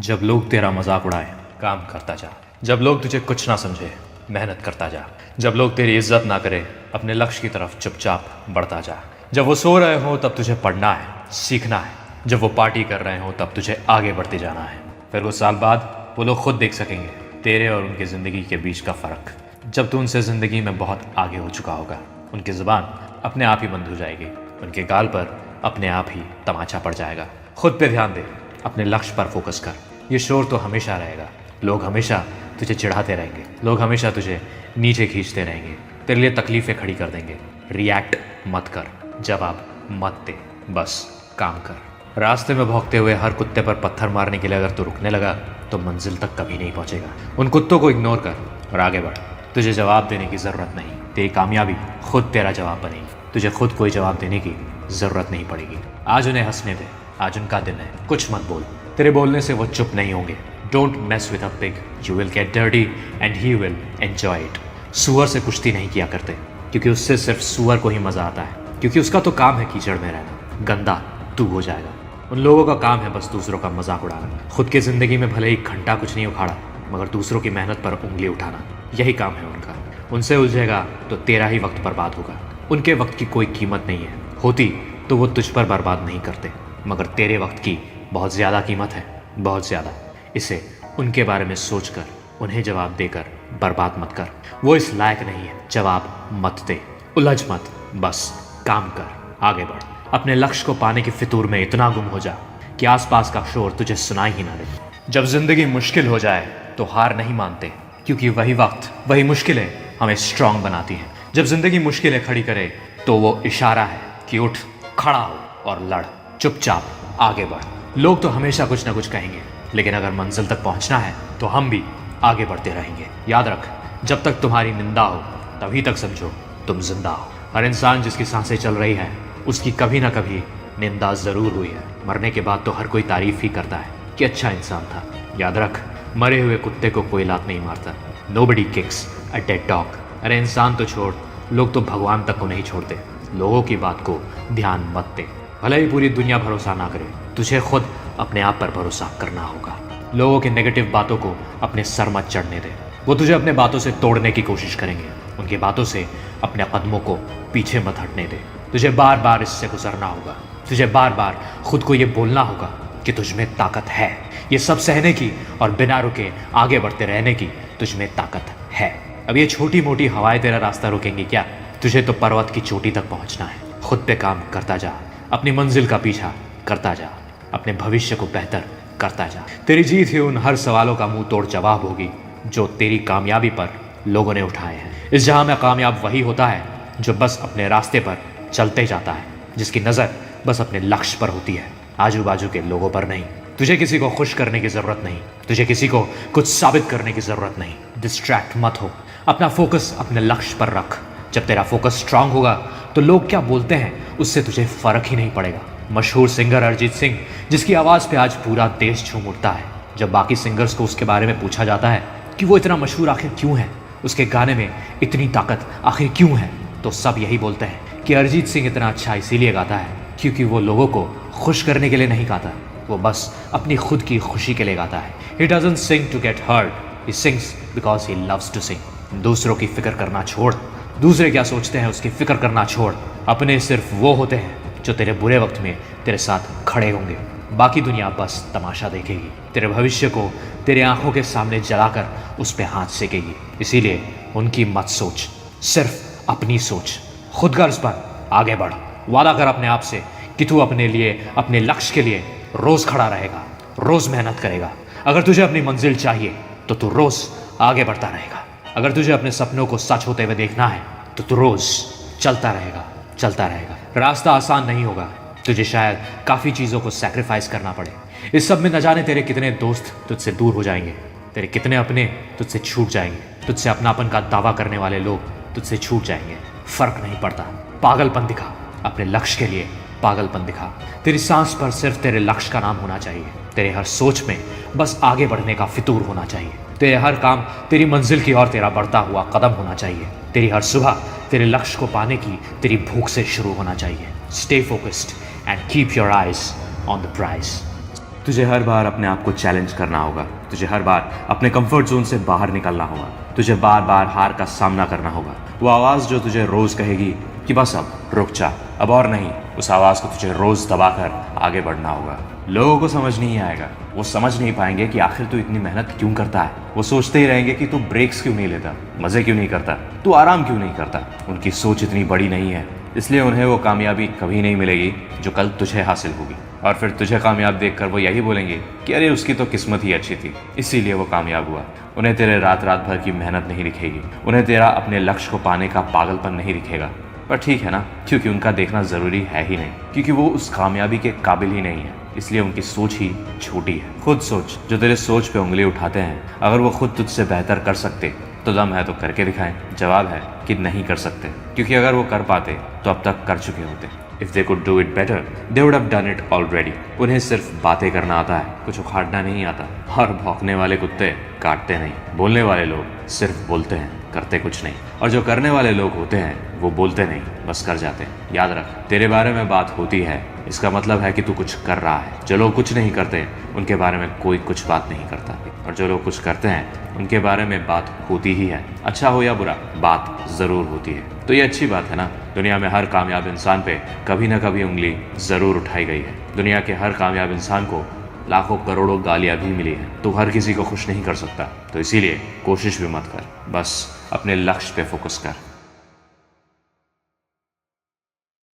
जब लोग तेरा मजाक उड़ाए, काम करता जा। जब लोग तुझे कुछ ना समझे, मेहनत करता जा। जब लोग तेरी इज्जत ना करे, अपने लक्ष्य की तरफ चुपचाप बढ़ता जा। जब वो सो रहे हो तब तुझे पढ़ना है, सीखना है। जब वो पार्टी कर रहे हो तब तुझे आगे बढ़ते जाना है। फिर कुछ साल बाद वो लोग खुद देख सकेंगे तेरे और उनकी ज़िंदगी के बीच का फ़र्क। जब तू उनसे ज़िंदगी में बहुत आगे हो चुका होगा, उनकी ज़ुबान अपने आप ही बंद हो जाएगी, उनके गाल पर अपने आप ही तमाचा पड़ जाएगा। खुद पे ध्यान दे, अपने लक्ष्य पर फोकस कर। ये शोर तो हमेशा रहेगा, लोग हमेशा तुझे चिढ़ाते रहेंगे, लोग हमेशा तुझे नीचे खींचते रहेंगे, तेरे लिए तकलीफ़ें खड़ी कर देंगे। रिएक्ट मत कर, जवाब मत दे, बस काम कर। रास्ते में भौंकते हुए हर कुत्ते पर पत्थर मारने के लिए अगर तू रुकने लगा तो मंजिल तक कभी नहीं पहुंचेगा। उन कुत्तों को इग्नोर कर और आगे बढ़। तुझे जवाब देने की ज़रूरत नहीं, तेरी कामयाबी खुद तेरा जवाब बनेगी। तुझे खुद कोई जवाब देने की ज़रूरत नहीं पड़ेगी। आज उन्हें हंसने दे, आज उनका दिन है, कुछ मत बोल। तेरे बोलने से वो चुप नहीं होंगे। Don't mess with a pig, you will get dirty and he will enjoy it. सूअर से कुश्ती नहीं किया करते, क्योंकि उससे सिर्फ सूअर को ही मज़ा आता है, क्योंकि उसका तो काम है कीचड़ में रहना। गंदा तू हो जाएगा। उन लोगों का काम है बस दूसरों का मजाक उड़ाना। खुद की ज़िंदगी में भले ही घंटा कुछ नहीं उखाड़ा, मगर दूसरों की मेहनत पर उंगली उठाना, यही काम है उनका। उनसे उलझेगा तो तेरा ही वक्त बर्बाद होगा। उनके वक्त की कोई कीमत नहीं है, होती तो वो तुझ पर बर्बाद नहीं करते, मगर तेरे वक्त की बहुत ज़्यादा कीमत है, बहुत ज़्यादा। इसे उनके बारे में सोचकर, उन्हें जवाब देकर बर्बाद मत कर। वो इस लायक नहीं है, जवाब मत दे, उलझ मत, बस काम कर, आगे बढ़। अपने लक्ष्य को पाने की फितूर में इतना गुम हो जा कि आसपास का शोर तुझे सुनाई ही ना दे। जब जिंदगी मुश्किल हो जाए तो हार नहीं मानते, क्योंकि वही वक्त, वही मुश्किलें हमें स्ट्रांग बनाती हैं। जब जिंदगी मुश्किलें खड़ी करे तो वो इशारा है कि उठ, खड़ा हो और लड़, चुपचाप आगे बढ़। लोग तो हमेशा कुछ ना कुछ कहेंगे, लेकिन अगर मंजिल तक पहुंचना है तो हम भी आगे बढ़ते रहेंगे। याद रख, जब तक तुम्हारी निंदा हो तभी तक समझो तुम जिंदा हो। हर इंसान जिसकी सांसें चल रही है, उसकी कभी ना कभी निंदा ज़रूर हुई है। मरने के बाद तो हर कोई तारीफ ही करता है कि अच्छा इंसान था। याद रख, मरे हुए कुत्ते को कोई लात नहीं मारता। Nobody kicks a dead dog. अरे इंसान तो छोड़, लोग तो भगवान तक को नहीं छोड़ते। लोगों की बात को ध्यान मत दे। भले ही पूरी दुनिया भरोसा ना करे, तुझे खुद अपने आप पर भरोसा करना होगा। लोगों के नेगेटिव बातों को अपने सर मत चढ़ने दे। वो तुझे अपने बातों से तोड़ने की कोशिश करेंगे। उनकी बातों से अपने कदमों को पीछे मत हटने दे। तुझे बार बार इससे गुजरना होगा। तुझे बार बार खुद को ये बोलना होगा कि तुझ में ताकत है। ये सब सहने की और बिना रुके आगे बढ़ते रहने की तुझ में ताकत है। अब ये छोटी मोटी हवाएं तेरा रास्ता रोकेंगी क्या? तुझे तो पर्वत की चोटी तक पहुंचना है। खुद पे काम करता जा, अपनी मंजिल का पीछा करता जा, अपने भविष्य को बेहतर करता जा। तेरी जीत ही उन हर सवालों का मुंह तोड़ जवाब होगी जो तेरी कामयाबी पर लोगों ने उठाए हैं। इस जहां में कामयाब वही होता है जो बस अपने रास्ते पर चलते जाता है, जिसकी नज़र बस अपने लक्ष्य पर होती है, आजू बाजू के लोगों पर नहीं। तुझे किसी को खुश करने की ज़रूरत नहीं, तुझे किसी को कुछ साबित करने की ज़रूरत नहीं। डिस्ट्रैक्ट मत हो, अपना फोकस अपने लक्ष्य पर रख। जब तेरा फोकस स्ट्रांग होगा तो लोग क्या बोलते हैं उससे तुझे फ़र्क ही नहीं पड़ेगा। मशहूर सिंगर अरिजीत सिंह, जिसकी आवाज़ पे आज पूरा देश झूम उठता है, जब बाकी सिंगर्स को उसके बारे में पूछा जाता है कि वो इतना मशहूर आखिर क्यों है, उसके गाने में इतनी ताकत आखिर क्यों है, तो सब यही बोलते हैं कि अरिजीत सिंह इतना अच्छा इसीलिए गाता है क्योंकि वो लोगों को खुश करने के लिए नहीं गाता, वो बस अपनी खुद की खुशी के लिए गाता है। He doesn't sing to get heard, he sings because he loves to sing। दूसरों की फिक्र करना छोड़, दूसरे क्या सोचते हैं उसकी फिक्र करना छोड़। अपने सिर्फ वो होते हैं जो तेरे बुरे वक्त में तेरे साथ खड़े होंगे। बाकी दुनिया बस तमाशा देखेगी, तेरे भविष्य को तेरे आंखों के सामने जलाकर उस पर हाथ सेकेगी। इसीलिए उनकी मत सोच, सिर्फ अपनी सोच। खुद गर्ज पर आगे बढ़। वादा कर अपने आप से कि तू अपने लिए, अपने लक्ष्य के लिए रोज खड़ा रहेगा, रोज मेहनत करेगा। अगर तुझे अपनी मंजिल चाहिए तो तू रोज आगे बढ़ता रहेगा। अगर तुझे अपने सपनों को सच होते हुए देखना है तो तू रोज चलता रहेगा, चलता रहेगा। रास्ता आसान नहीं होगा, तुझे शायद काफ़ी चीज़ों को सैक्रिफाइस करना पड़े। इस सब में न जाने तेरे कितने दोस्त तुझसे दूर हो जाएंगे, तेरे कितने अपने तुझसे छूट जाएंगे, तुझसे अपनापन का दावा करने वाले लोग तुझसे छूट जाएंगे। फर्क नहीं पड़ता, पागलपन दिखा, अपने लक्ष्य के लिए पागलपन दिखा। तेरी सांस पर सिर्फ तेरे लक्ष्य का नाम होना चाहिए, तेरे हर सोच में बस आगे बढ़ने का फितूर होना चाहिए, तेरे हर काम तेरी मंजिल की ओर तेरा बढ़ता हुआ कदम होना चाहिए, तेरी हर सुबह तेरे लक्ष्य को पाने की तेरी भूख से शुरू होना चाहिए। Stay focused and keep your eyes on the prize. तुझे हर बार अपने आप को चैलेंज करना होगा, तुझे हर बार अपने कंफर्ट जोन से बाहर निकलना होगा, तुझे बार बार हार का सामना करना होगा। वो आवाज़ जो तुझे रोज़ कहेगी कि बस अब रुक जा, अब और नहीं, उस आवाज़ को तुझे रोज़ दबाकर आगे बढ़ना होगा। लोगों को समझ नहीं आएगा, वो समझ नहीं पाएंगे कि आखिर तू इतनी मेहनत क्यों करता है। वो सोचते ही रहेंगे कि तू ब्रेक्स क्यों नहीं लेता, मज़े क्यों नहीं करता, तू आराम क्यों नहीं करता। उनकी सोच इतनी बड़ी नहीं है, इसलिए उन्हें वो कामयाबी कभी नहीं मिलेगी जो कल तुझे हासिल होगी। और फिर तुझे कामयाब देखकर वो यही बोलेंगे कि अरे उसकी तो किस्मत ही अच्छी थी, इसीलिए वो कामयाब हुआ। उन्हें तेरे रात रात भर की मेहनत नहीं दिखेगी, उन्हें तेरा अपने लक्ष्य को पाने का पागलपन नहीं दिखेगा। पर ठीक है ना, क्योंकि उनका देखना ज़रूरी है ही नहीं, क्योंकि वो उस कामयाबी के काबिल ही नहीं है, इसलिए उनकी सोच ही छोटी है। खुद सोच, जो तेरे सोच पे उंगली उठाते हैं, अगर वो खुद तुझसे बेहतर कर सकते तो दम है तो करके दिखाएं। जवाब है कि नहीं कर सकते, क्योंकि अगर वो कर पाते तो अब तक कर चुके होते। If they could do it better they would have done it already. उन्हें सिर्फ बातें करना आता है, कुछ उखाड़ना नहीं आता। और भौंकने वाले कुत्ते काटते नहीं, बोलने वाले लोग सिर्फ बोलते हैं, करते कुछ नहीं। और जो करने वाले लोग होते हैं वो बोलते नहीं, बस कर जाते हैं। याद रख, तेरे बारे में बात होती है, इसका मतलब है कि तू कुछ कर रहा है। जो लोग कुछ नहीं करते उनके बारे में कोई कुछ बात नहीं करता, और जो लोग कुछ करते हैं उनके बारे में बात होती ही है। अच्छा हो या बुरा, बात ज़रूर होती है। तो ये अच्छी बात है ना, दुनिया में हर कामयाब इंसान पे कभी ना कभी उंगली ज़रूर उठाई गई है। दुनिया के हर कामयाब इंसान को लाखों करोड़ों गालियाँ भी मिली हैं। तू हर किसी को खुश नहीं कर सकता, तो इसीलिए कोशिश भी मत कर, बस अपने लक्ष्य पे फोकस कर।